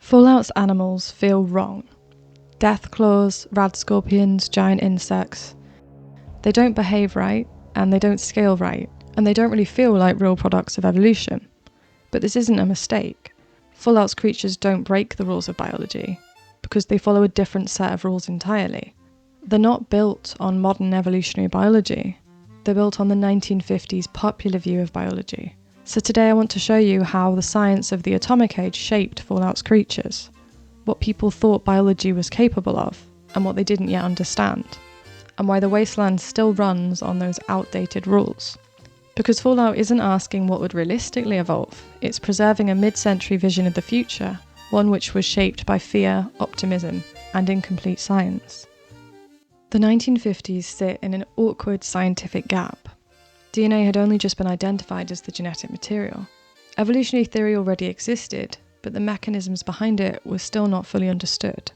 Fallout's animals feel wrong. Death claws, rad scorpions, giant insects. They don't behave right, and they don't scale right, and they don't really feel like real products of evolution. But this isn't a mistake. Fallout's creatures don't break the rules of biology, because they follow a different set of rules entirely. They're not built on modern evolutionary biology. They're built on the 1950s popular view of biology. So today I want to show you how the science of the atomic age shaped Fallout's creatures, what people thought biology was capable of, and what they didn't yet understand, and why the wasteland still runs on those outdated rules. Because Fallout isn't asking what would realistically evolve, it's preserving a mid-century vision of the future, one which was shaped by fear, optimism, and incomplete science. The 1950s sit in an awkward scientific gap. DNA had only just been identified as the genetic material. Evolutionary theory already existed, but the mechanisms behind it were still not fully understood.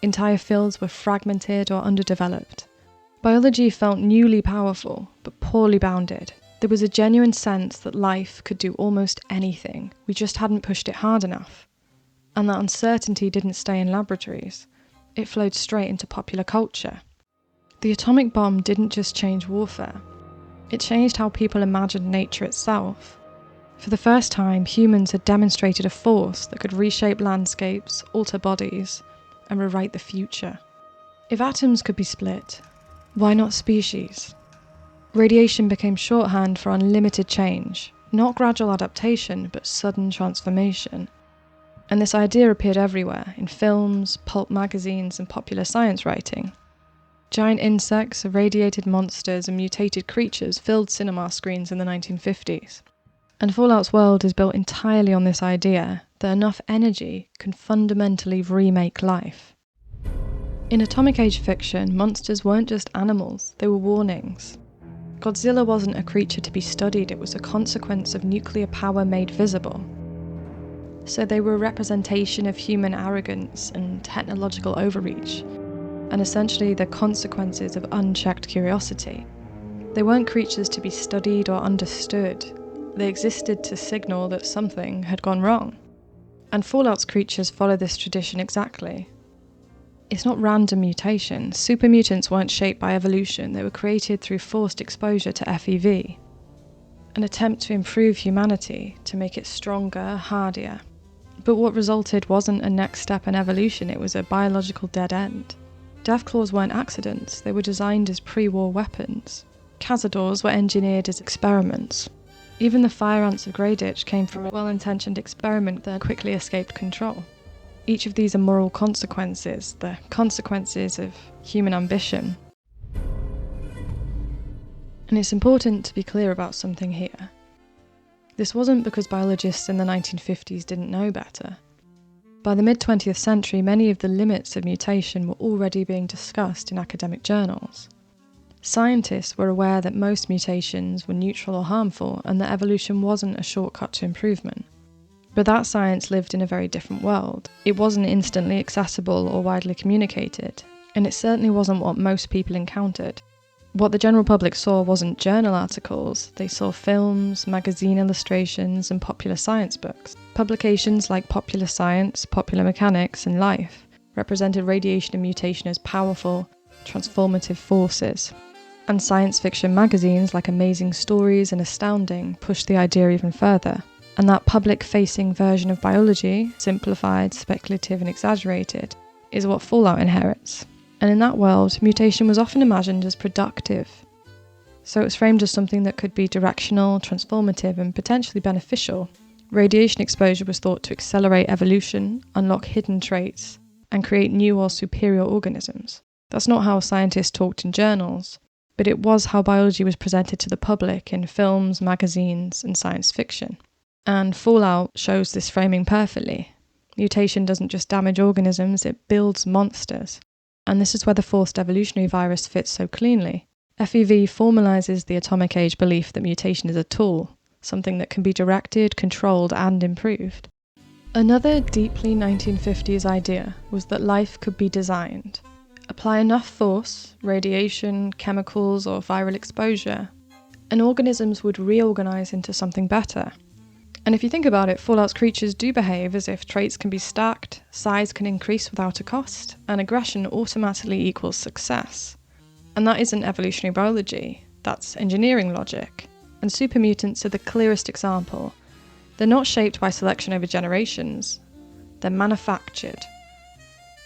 Entire fields were fragmented or underdeveloped. Biology felt newly powerful, but poorly bounded. There was a genuine sense that life could do almost anything, we just hadn't pushed it hard enough. And that uncertainty didn't stay in laboratories, it flowed straight into popular culture. The atomic bomb didn't just change warfare, it changed how people imagined nature itself. For the first time, humans had demonstrated a force that could reshape landscapes, alter bodies, and rewrite the future. If atoms could be split, why not species? Radiation became shorthand for unlimited change, not gradual adaptation, but sudden transformation. And this idea appeared everywhere, in films, pulp magazines, and popular science writing. Giant insects, irradiated monsters, and mutated creatures filled cinema screens in the 1950s. And Fallout's world is built entirely on this idea that enough energy can fundamentally remake life. In atomic age fiction, monsters weren't just animals, they were warnings. Godzilla wasn't a creature to be studied, it was a consequence of nuclear power made visible. So they were a representation of human arrogance and technological overreach, and essentially the consequences of unchecked curiosity. They weren't creatures to be studied or understood, they existed to signal that something had gone wrong. And Fallout's creatures follow this tradition exactly. It's not random mutation. Super mutants weren't shaped by evolution, they were created through forced exposure to FEV. An attempt to improve humanity, to make it stronger, hardier. But what resulted wasn't a next step in evolution, it was a biological dead end. Deathclaws weren't accidents, they were designed as pre-war weapons. Cazadors were engineered as experiments. Even the fire ants of Greyditch came from a well-intentioned experiment that quickly escaped control. Each of these are moral consequences, the consequences of human ambition. And it's important to be clear about something here. This wasn't because biologists in the 1950s didn't know better. By the mid-20th century, many of the limits of mutation were already being discussed in academic journals. Scientists were aware that most mutations were neutral or harmful, and that evolution wasn't a shortcut to improvement. But that science lived in a very different world. It wasn't instantly accessible or widely communicated, and it certainly wasn't what most people encountered. What the general public saw wasn't journal articles, they saw films, magazine illustrations, and popular science books. Publications like Popular Science, Popular Mechanics, and Life represented radiation and mutation as powerful, transformative forces. And science fiction magazines like Amazing Stories and Astounding pushed the idea even further. And that public-facing version of biology, simplified, speculative, and exaggerated, is what Fallout inherits. And in that world, mutation was often imagined as productive. So it was framed as something that could be directional, transformative, and potentially beneficial. Radiation exposure was thought to accelerate evolution, unlock hidden traits, and create new or superior organisms. That's not how scientists talked in journals, but it was how biology was presented to the public in films, magazines, and science fiction. And Fallout shows this framing perfectly. Mutation doesn't just damage organisms, it builds monsters. And this is where the Forced Evolutionary Virus fits so cleanly. FEV formalises the atomic age belief that mutation is a tool, something that can be directed, controlled, and improved. Another deeply 1950s idea was that life could be designed. Apply enough force, radiation, chemicals, or viral exposure, and organisms would reorganise into something better. And if you think about it, Fallout's creatures do behave as if traits can be stacked, size can increase without a cost, and aggression automatically equals success. And that isn't evolutionary biology, that's engineering logic. And super mutants are the clearest example. They're not shaped by selection over generations, they're manufactured.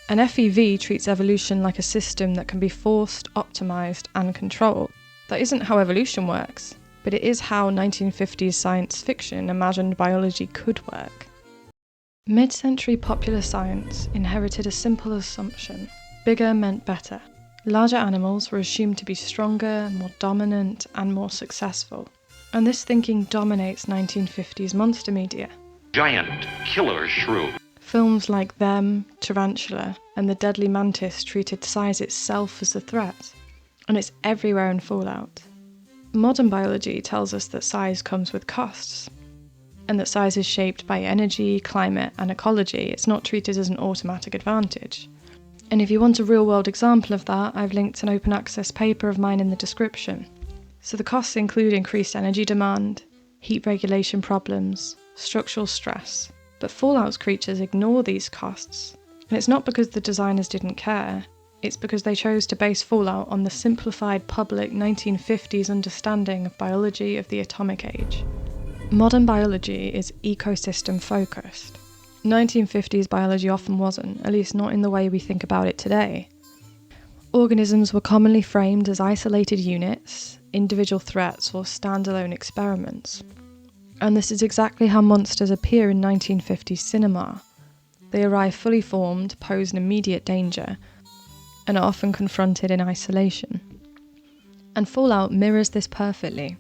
And FEV treats evolution like a system that can be forced, optimised, and controlled. That isn't how evolution works, but it is how 1950s science fiction imagined biology could work. Mid-century popular science inherited a simple assumption: bigger meant better. Larger animals were assumed to be stronger, more dominant, and more successful. And this thinking dominates 1950s monster media. Giant killer shrew. Films like Them, Tarantula, and The Deadly Mantis treated size itself as a threat. And it's everywhere in Fallout. Modern biology tells us that size comes with costs, and that size is shaped by energy, climate, and ecology. It's not treated as an automatic advantage. And if you want a real-world example of that, I've linked an open access paper of mine in the description. So the costs include increased energy demand, heat regulation problems, structural stress. But Fallout's creatures ignore these costs. And it's not because the designers didn't care, it's because they chose to base Fallout on the simplified public 1950s understanding of biology of the atomic age. Modern biology is ecosystem focused. 1950s biology often wasn't, at least not in the way we think about it today. Organisms were commonly framed as isolated units, individual threats, or standalone experiments. And this is exactly how monsters appear in 1950s cinema. They arrive fully formed, pose an immediate danger, and are often confronted in isolation. And Fallout mirrors this perfectly.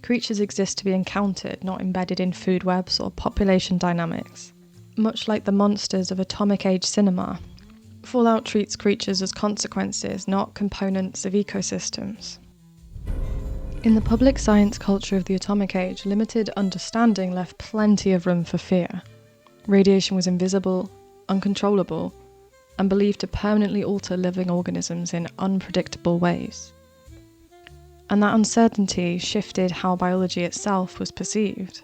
Creatures exist to be encountered, not embedded in food webs or population dynamics. Much like the monsters of atomic age cinema, Fallout treats creatures as consequences, not components of ecosystems. In the public science culture of the atomic age, limited understanding left plenty of room for fear. Radiation was invisible, uncontrollable, and believed to permanently alter living organisms in unpredictable ways. And that uncertainty shifted how biology itself was perceived.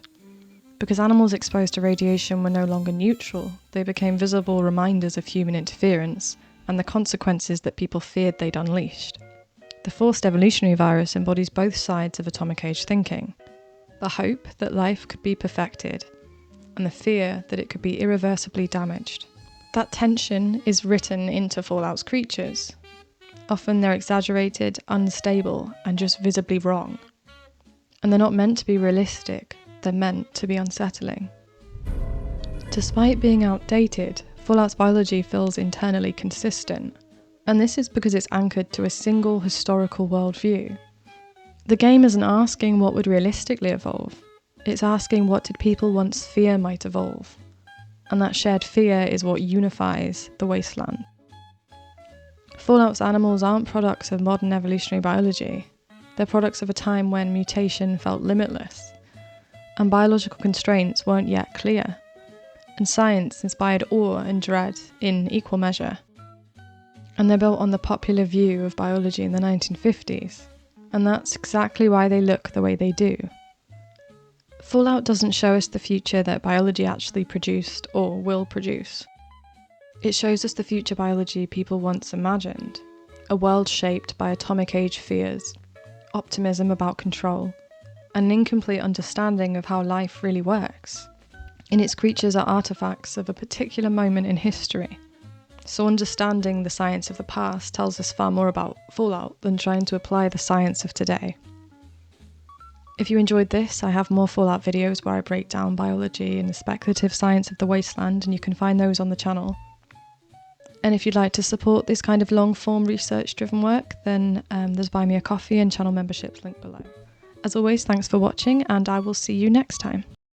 Because animals exposed to radiation were no longer neutral, they became visible reminders of human interference and the consequences that people feared they'd unleashed. The Forced Evolutionary Virus embodies both sides of atomic age thinking: the hope that life could be perfected, and the fear that it could be irreversibly damaged. That tension is written into Fallout's creatures. Often they're exaggerated, unstable, and just visibly wrong. And they're not meant to be realistic, they're meant to be unsettling. Despite being outdated, Fallout's biology feels internally consistent, and this is because it's anchored to a single historical worldview. The game isn't asking what would realistically evolve, it's asking what did people once fear might evolve. And that shared fear is what unifies the wasteland. Fallout's animals aren't products of modern evolutionary biology, they're products of a time when mutation felt limitless, and biological constraints weren't yet clear, and science inspired awe and dread in equal measure. And they're built on the popular view of biology in the 1950s, and that's exactly why they look the way they do. Fallout doesn't show us the future that biology actually produced or will produce. It shows us the future biology people once imagined, a world shaped by atomic age fears, optimism about control, and an incomplete understanding of how life really works. And its creatures are artifacts of a particular moment in history. So understanding the science of the past tells us far more about Fallout than trying to apply the science of today. If you enjoyed this, I have more Fallout videos where I break down biology and the speculative science of the wasteland, and you can find those on the channel. And if you'd like to support this kind of long-form research-driven work, then there's Buy Me a Coffee and channel memberships linked below. As always, thanks for watching, and I will see you next time.